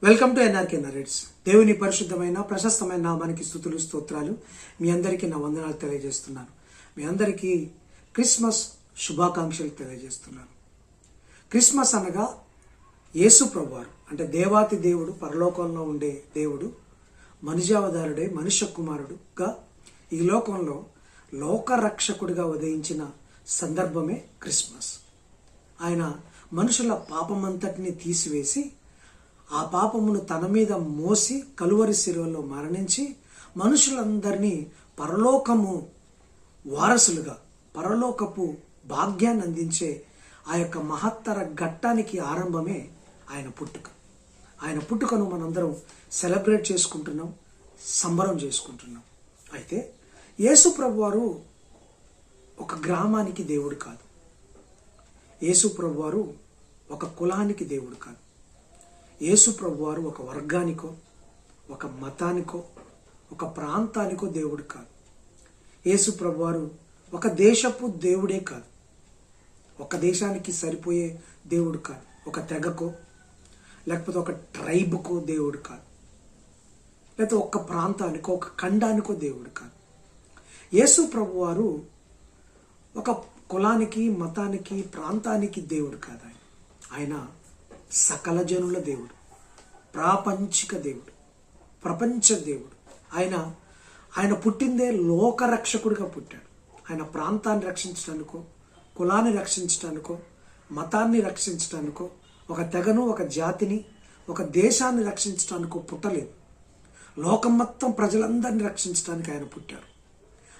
Welcome to NRK narrates. దేవుని పరిశుద్ధమైన ప్రశస్తమైన నామానికి స్తుతులు స్తోత్రాలు. మీ అందరికీ నా వందనాలు తెలియజేస్తున్నాను. మీ అందరికీ క్రిస్మస్ శుభాకాంక్షలు తెలియజేస్తున్నాను. క్రిస్మస్ అనగా యేసు ప్రభువారు అంటే దేవాతి దేవుడు, పరలోకంలో ఉండే దేవుడు మనుజావతారుడై మనుష్య కుమారుడుగా ఈ లోకంలో లోకరక్షకుడిగా ఉదయించిన సందర్భమే క్రిస్మస్. ఆయన మనుషుల పాపమంతటిని తీసివేసి ఆ పాపమును తన మీద మోసి కలువరి శిలువలో మరణించి మనుషులందరినీ పరలోకము వారసులుగా పరలోకపు భాగ్యాన్ని అందించే ఆ యొక్క మహత్తర ఘట్టానికి ఆరంభమే ఆయన పుట్టుక. ఆయన పుట్టుకను మనందరం సెలబ్రేట్ చేసుకుంటున్నాం, సంబరం చేసుకుంటున్నాం. అయితే యేసు ప్రభువారు ఒక గ్రామానికి దేవుడు కాదు. యేసు ప్రభువారు ఒక కులానికి దేవుడు కాదు. యేసు ప్రభువారు ఒక వర్గానికో, ఒక మతానికో, ఒక ప్రాంతానికో దేవుడు కాదు. యేసు ప్రభువారు ఒక దేశపు దేవుడే కాదు. ఒక దేశానికి సరిపోయే దేవుడు కాదు. ఒక తెగకో లేకపోతే ఒక ట్రైబ్కో దేవుడు కాదు. లేకపోతే ఒక ప్రాంతానికో ఒక ఖండానికో దేవుడు కాదు. యేసు ప్రభువారు ఒక కులానికి, మతానికి, ప్రాంతానికి దేవుడు కాదు. ఆయన సకల జనుల దేవుడు, ప్రాపంచిక దేవుడు, ప్రపంచ దేవుడు. ఆయన పుట్టిందే లోకరక్షకుడిగా పుట్టాడు. ఆయన ప్రాంతాన్ని రక్షించడానికో, కులాన్ని రక్షించడానికో, మతాన్ని రక్షించడానికో, ఒక తెగను, ఒక జాతిని, ఒక దేశాన్ని రక్షించడానికో పుట్టలేదు. లోకం మొత్తం ప్రజలందరినీ రక్షించడానికి ఆయన పుట్టారు.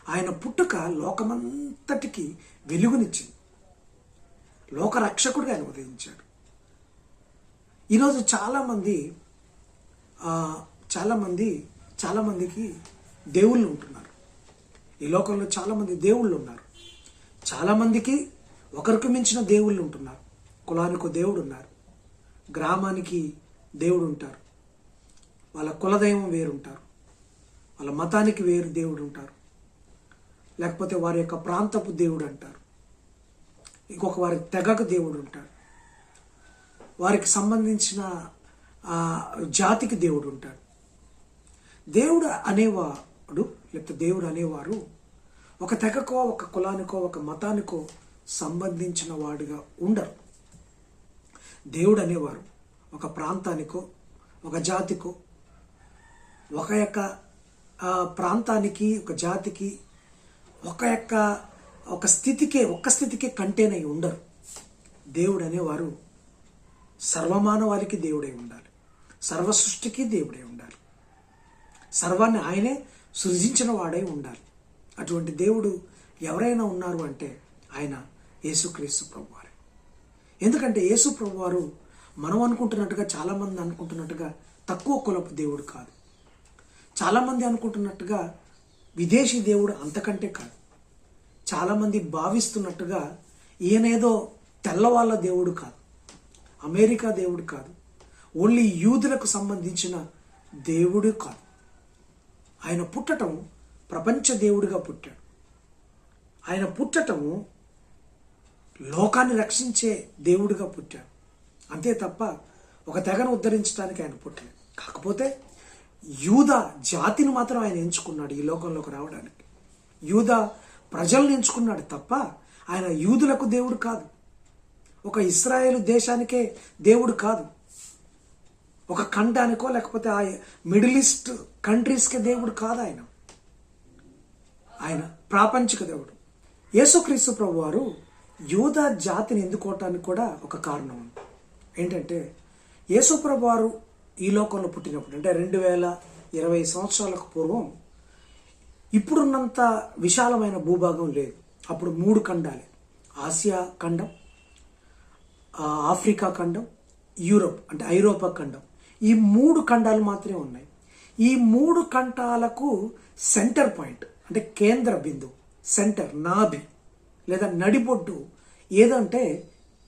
ఆయన పుట్టుక లోకమంతటికి వెలుగునిచ్చింది. లోకరక్షకుడిగా ఆయన ఉదయించాడు. ఈరోజు చాలామందికి దేవుళ్ళు ఉంటున్నారు. ఈ లోకంలో చాలామంది దేవుళ్ళు ఉన్నారు. చాలామందికి ఒకరికి మించిన దేవుళ్ళు ఉంటున్నారు. కులానికి దేవుడు ఉన్నారు, గ్రామానికి దేవుడు ఉంటారు, వాళ్ళ కులదైవం వేరుంటారు, వాళ్ళ మతానికి వేరు దేవుడు ఉంటారు, లేకపోతే వారి యొక్క ప్రాంతపు దేవుడు అంటారు, ఇంకొక వారి తెగకు దేవుడు ఉంటాడు, వారికి సంబంధించిన జాతికి దేవుడు ఉంటాడు. దేవుడు అనేవాడు లేకపోతే దేవుడు అనేవారు ఒక తెగకో, ఒక కులానికో, ఒక మతానికో సంబంధించిన వాడిగా ఉండరు. దేవుడు అనేవారు ఒక ప్రాంతానికో, ఒక జాతికో, ఒక ప్రాంతానికి, ఒక జాతికి, ఒక స్థితికే కంటేనై ఉండరు. దేవుడు అనేవారు సర్వమానవాళికి దేవుడై ఉండాలి, సర్వ సృష్టికి దేవుడై ఉండాలి, సర్వాన్ని ఆయనే సృజించిన వాడై ఉండాలి. అటువంటి దేవుడు ఎవరైనా ఉన్నారు అంటే ఆయన యేసుక్రీస్తు ప్రభువారే. ఎందుకంటే యేసు ప్రభువారు మనం అనుకుంటున్నట్టుగా, చాలామంది అనుకుంటున్నట్టుగా తక్కువ కులపు దేవుడు కాదు. చాలామంది అనుకుంటున్నట్టుగా విదేశీ దేవుడు అంతకంటే కాదు. చాలామంది భావిస్తున్నట్టుగా ఈయనేదో తెల్లవాళ్ళ దేవుడు కాదు, అమెరికా దేవుడు కాదు, ఓన్లీ యూదులకు సంబంధించిన దేవుడు కాదు. ఆయన పుట్టటం ప్రపంచ దేవుడిగా పుట్టాడు. ఆయన పుట్టటము లోకాన్ని రక్షించే దేవుడిగా పుట్టాడు. అంతే తప్ప ఒక తెగను ఉద్ధరించడానికి ఆయన పుట్టలేదు. కాకపోతే యూదా జాతిని మాత్రం ఆయన ఎంచుకున్నాడు ఈ లోకంలోకి రావడానికి. యూదా ప్రజలను ఎంచుకున్నాడు తప్ప ఆయన యూదులకు దేవుడు కాదు. ఒక ఇస్రాయేలు దేశానికే దేవుడు కాదు. ఒక ఖండానికో లేకపోతే ఆ మిడిల్ ఈస్ట్ కంట్రీస్కే దేవుడు కాదు. ఆయన ప్రాపంచిక దేవుడు. యేసుక్రీస్తు ప్రభువారు యూదా జాతిని ఎన్నుకోవటానికి కూడా ఒక కారణం ఉంది. ఏంటంటే యేసు ప్రభువారు ఈ లోకంలో పుట్టినప్పుడు అంటే 2020 సంవత్సరాలకు పూర్వం ఇప్పుడున్నంత విశాలమైన భూభాగం లేదు. అప్పుడు 3 ఖండాలే, ఆసియా ఖండం, ఆఫ్రికా ఖండం, యూరోప్ అంటే ఐరోపా ఖండం. ఈ 3 ఖండాలు మాత్రమే ఉన్నాయి. ఈ 3 ఖండాలకు సెంటర్ పాయింట్ అంటే కేంద్ర బిందువు, సెంటర్, నాభి లేదా నడిబొడ్డు ఏదంటే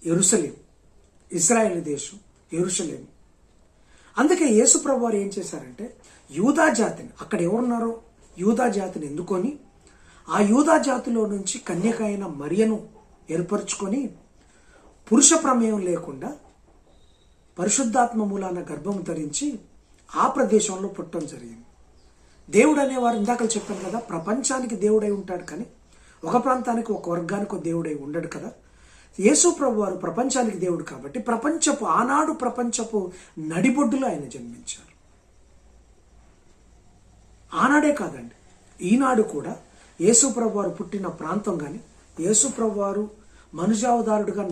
యెరూషలేం, ఇశ్రాయేలు దేశం యెరూషలేం. అందుకే యేసు ప్రభువారు ఏం చేశారంటే యూదా జాతిని, అక్కడ ఎవరున్నారో యూదా జాతిని ఎన్నుకొని ఆ యూదా జాతిలో నుంచి కన్యక అయిన మరియను ఏర్పరచుకొని పురుష ప్రమేయం లేకుండా పరిశుద్ధాత్మ మూలాన గర్భము ధరించి ఆ ప్రదేశంలో పుట్టడం జరిగింది. దేవుడు అనేవారు ఇందాక చెప్పాను కదా, ప్రపంచానికి దేవుడై ఉంటాడు, కానీ ఒక ప్రాంతానికి ఒక వర్గానికి ఒక దేవుడై ఉండడు కదా. యేసు ప్రభు వారు ప్రపంచానికి దేవుడు కాబట్టి ఆనాడు ప్రపంచపు నడిబొడ్డులో ఆయన జన్మించారు. ఆనాడే కాదండి, ఈనాడు కూడా యేసు ప్రభు వారు పుట్టిన ప్రాంతం కానీ, యేసు ప్రభు వారు మనుజావతారుడుగా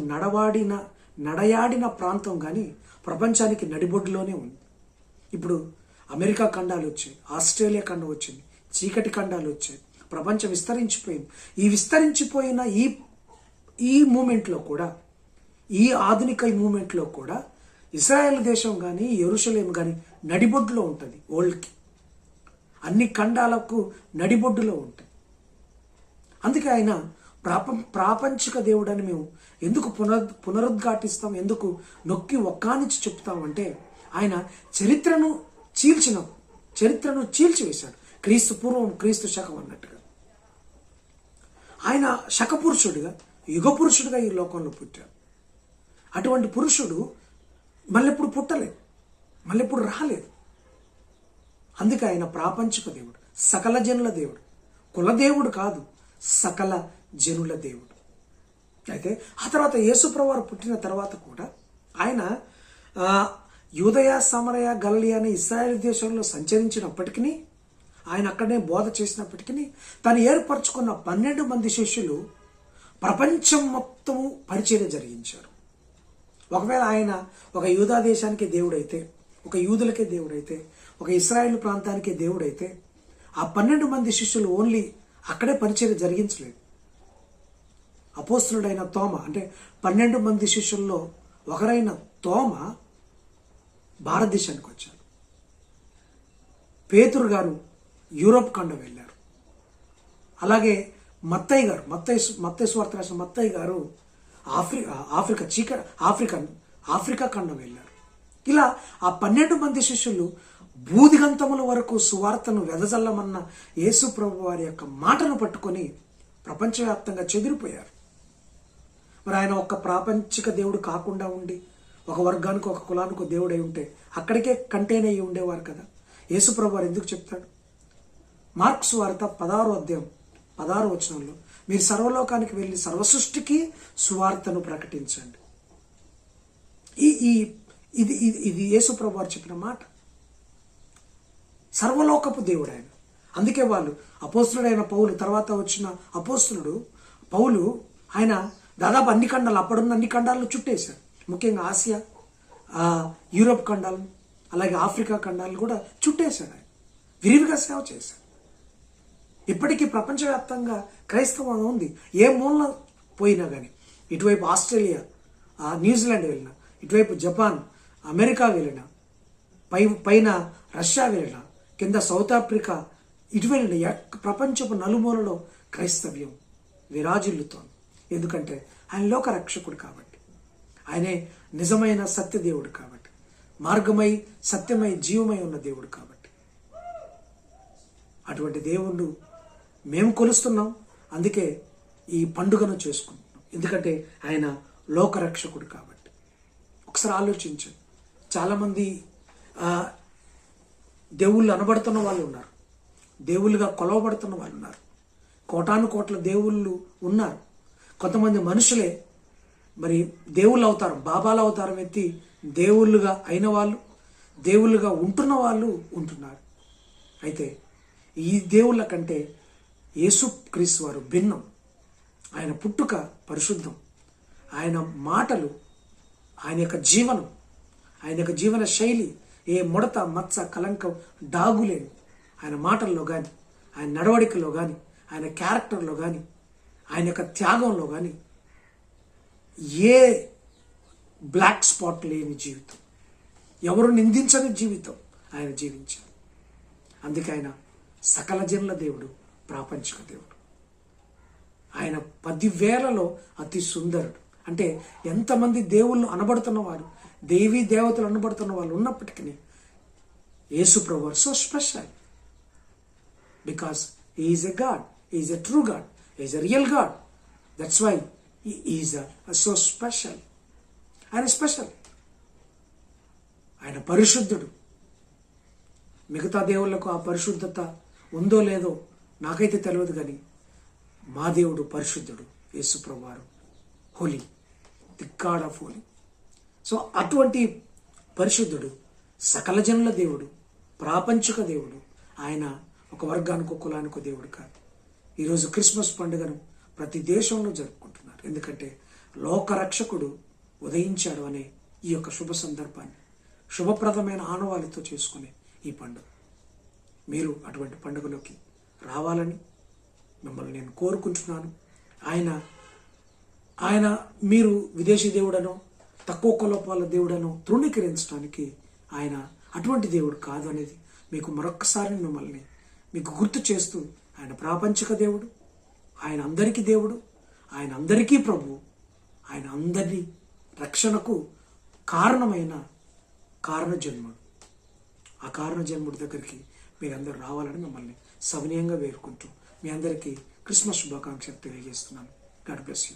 నడయాడిన ప్రాంతం కానీ ప్రపంచానికి నడిబొడ్డులోనే ఉంది. ఇప్పుడు అమెరికా ఖండాలు వచ్చాయి, ఆస్ట్రేలియా ఖండం వచ్చింది, చీకటి ఖండాలు వచ్చాయి, ప్రపంచం విస్తరించిపోయింది. ఈ విస్తరించిపోయిన ఈ మూమెంట్లో కూడా, ఈ ఆధునిక మూమెంట్లో కూడా ఇజ్రాయెల్ దేశం కానీ యెరూషలేం కానీ నడిబొడ్డులో ఉంటుంది. వరల్డ్కి అన్ని ఖండాలకు నడిబొడ్డులో ఉంటాయి. అందుకే ఆయన ప్రాపంచిక దేవుడని మేము ఎందుకు పునరుద్ఘాటిస్తాం, ఎందుకు నొక్కి ఒక్కానిచ్చి చెప్తామంటే, ఆయన చరిత్రను చీల్చివేశాడు. క్రీస్తు పూర్వం క్రీస్తు శకం అన్నట్టుగా ఆయన శకపురుషుడిగా, యుగ పురుషుడిగా ఈ లోకంలో పుట్టాడు. అటువంటి పురుషుడు మళ్ళెప్పుడు పుట్టలేదు, మళ్ళెప్పుడు రాలేదు. అందుకే ఆయన ప్రాపంచిక దేవుడు, సకల జనుల దేవుడు, కులదేవుడు కాదు, సకల జనుల దేవుడు. అయితే ఆ తర్వాత యేసుప్రభు వారు పుట్టిన తర్వాత కూడా ఆయన యూదయ, సమరయ, గలిలయ అనే ఇశ్రాయేలు దేశంలో సంచరించినప్పటికీ, ఆయన అక్కడనే బోధ చేసినప్పటికీ, తను ఏర్పరచుకున్న 12 మంది శిష్యులు ప్రపంచం మొత్తము పరిచర్య జరిగించారు. ఒకవేళ ఆయన ఒక యూదా దేశానికి దేవుడైతే, ఒక యూదులకే దేవుడైతే, ఒక ఇశ్రాయేలు ప్రాంతానికే దేవుడైతే, ఆ 12 మంది శిష్యులు ఓన్లీ అక్కడే పరిచర్య జరిగించలేదు. అపోస్తలుడైన తోమ, అంటే 12 మంది శిష్యుల్లో ఒకరైన తోమ భారతదేశానికి వచ్చారు. పేతురు గారు యూరోప్ ఖండం వెళ్ళారు. అలాగే మత్తయి గారు, మత్తయి సువార్త రాసిన మత్తయి గారు ఆఫ్రికా ఖండం వెళ్ళారు. ఇలా ఆ 12 మంది శిష్యులు బూదిగంతముల వరకు సువార్తను వెదజల్లమన్న యేసు ప్రభు వారి యొక్క మాటను పట్టుకొని ప్రపంచవ్యాప్తంగా చెదిరిపోయారు. మరి ఆయన ఒక్క ప్రాపంచిక దేవుడు కాకుండా ఉండి ఒక వర్గానికి, ఒక కులానికి దేవుడై ఉంటే అక్కడికే కంటైన్ అయ్యి ఉండేవారు కదా. యేసు ప్రభు వారు ఎందుకు చెప్తాడు? మార్క్స్ వార్త 16వ అధ్యాయం 16వ వచనంలో, మీరు సర్వలోకానికి వెళ్ళి సర్వసృష్టికి సువార్తను ప్రకటించండి. ఇది యేసు ప్రభు వారు చెప్పిన మాట. సర్వలోకపు దేవుడు ఆయన. అందుకే వాళ్ళు అపోస్తులుడైన పౌలు, తర్వాత వచ్చిన అపోస్తులుడు పౌలు, ఆయన దాదాపు అన్ని ఖండాలు, అప్పుడున్న అన్ని ఖండాలను చుట్టేశారు. ముఖ్యంగా ఆసియా, యూరోప్ ఖండాలను, అలాగే ఆఫ్రికా ఖండాలను కూడా చుట్టేశాడు. ఆయన విరివిగా సేవ చేశాడు. ఇప్పటికీ ప్రపంచవ్యాప్తంగా క్రైస్తవం ఉంది. ఏ మూలన పోయినా కానీ, ఇటువైపు ఆస్ట్రేలియా, న్యూజిలాండ్ వెళ్ళినా, ఇటువైపు జపాన్, అమెరికా వెళ్ళినా, పైన రష్యా వెళ్ళినా, కింద సౌత్ ఆఫ్రికా, ఇటు వెళ్ళిన ప్రపంచపు నలుమూలలో క్రైస్తవ్యం విరాజిల్లుతోంది. ఎందుకంటే ఆయన లోక రక్షకుడు కాబట్టి, ఆయనే నిజమైన సత్యదేవుడు కాబట్టి, మార్గమై సత్యమై జీవమై ఉన్న దేవుడు కాబట్టి, అటువంటి దేవుడు మేము కొలుస్తున్నాం. అందుకే ఈ పండుగను చేసుకుంటున్నాం, ఎందుకంటే ఆయన లోకరక్షకుడు కాబట్టి. ఒకసారి ఆలోచించండి, చాలామంది దేవుళ్ళు అనబడుతున్న వాళ్ళు ఉన్నారు, దేవుళ్ళుగా కొలవబడుతున్న వాళ్ళు ఉన్నారు, కోటాను కోట్ల దేవుళ్ళు ఉన్నారు. కొంతమంది మనుషులే మరి దేవుళ్ళు అవతారం, బాబాల అవతారం ఎత్తి దేవుళ్ళుగా అయిన వాళ్ళు, దేవుళ్ళుగా ఉంటున్న వాళ్ళు ఉంటున్నారు. అయితే ఈ దేవుళ్ళ కంటే యేసుక్రీస్తు వారు భిన్నం. ఆయన పుట్టుక పరిశుద్ధం, ఆయన మాటలు, ఆయన యొక్క జీవనం, ఆయన యొక్క జీవన శైలి ఏ ముడత, మచ్చ, కలంకం, డాగులేని ఆయన మాటల్లో కానీ, ఆయన నడవడికలో కానీ, ఆయన క్యారెక్టర్లో కానీ, ఆయన యొక్క త్యాగంలో కానీ ఏ బ్లాక్ స్పాట్ లేని జీవితం, ఎవరు నిందించని జీవితం ఆయన జీవించారు. అందుకే ఆయన సకల జనుల దేవుడు, ప్రాపంచిక దేవుడు. ఆయన 10,000లో అతి సుందరుడు. అంటే ఎంతమంది దేవుళ్ళు అనబడుతున్న వారు, దేవీ దేవతలు అనబడుతున్న వాళ్ళు ఉన్నప్పటికీ యేసు ప్రభు so special, because he is a God, he is a true God, he is a real God. That's why he is so special. ఆయన స్పెషల్. ఆయన పరిశుద్ధుడు. మిగతా దేవుళ్లకు ఆ పరిశుద్ధత ఉందో లేదో నాకైతే తెలియదు, కానీ మా దేవుడు పరిశుద్ధుడు. యేసుప్రభువారు holy, the god of holy. So అటువంటి పరిశుద్ధుడు, సకల జనుల దేవుడు, ప్రాపంచిక దేవుడు. ఆయన ఒక వర్గానికో కులానికో దేవుడు కాదు. ఈరోజు క్రిస్మస్ పండుగను ప్రతి దేశంలో జరుపుకుంటున్నారు. ఎందుకంటే లోకరక్షకుడు ఉదయించాడు అనే ఈ యొక్క శుభ సందర్భాన్ని శుభప్రదమైన ఆనవాళ్ళతో చేసుకునే ఈ పండుగ, మీరు అటువంటి పండుగలోకి రావాలని మిమ్మల్ని నేను కోరుకుంటున్నాను. ఆయన మీరు విదేశీ దేవుడనో తక్కువ కులపాల దేవుడనో తృణీకరించడానికి ఆయన అటువంటి దేవుడు కాదు అనేది మీకు మరొక్కసారి మిమ్మల్ని మీకు గుర్తు చేస్తూ, ఆయన ప్రాపంచిక దేవుడు, ఆయన అందరికీ దేవుడు, ఆయన అందరికీ ప్రభువు, ఆయన అందరి రక్షణకు కారణమైన కారణ జన్ముడు. ఆ కారణ జన్ముడి దగ్గరికి మీరందరూ రావాలని మిమ్మల్ని సవినయంగా వేడుకుంటూ మీ అందరికీ క్రిస్మస్ శుభాకాంక్షలు తెలియజేస్తున్నాను. God bless you.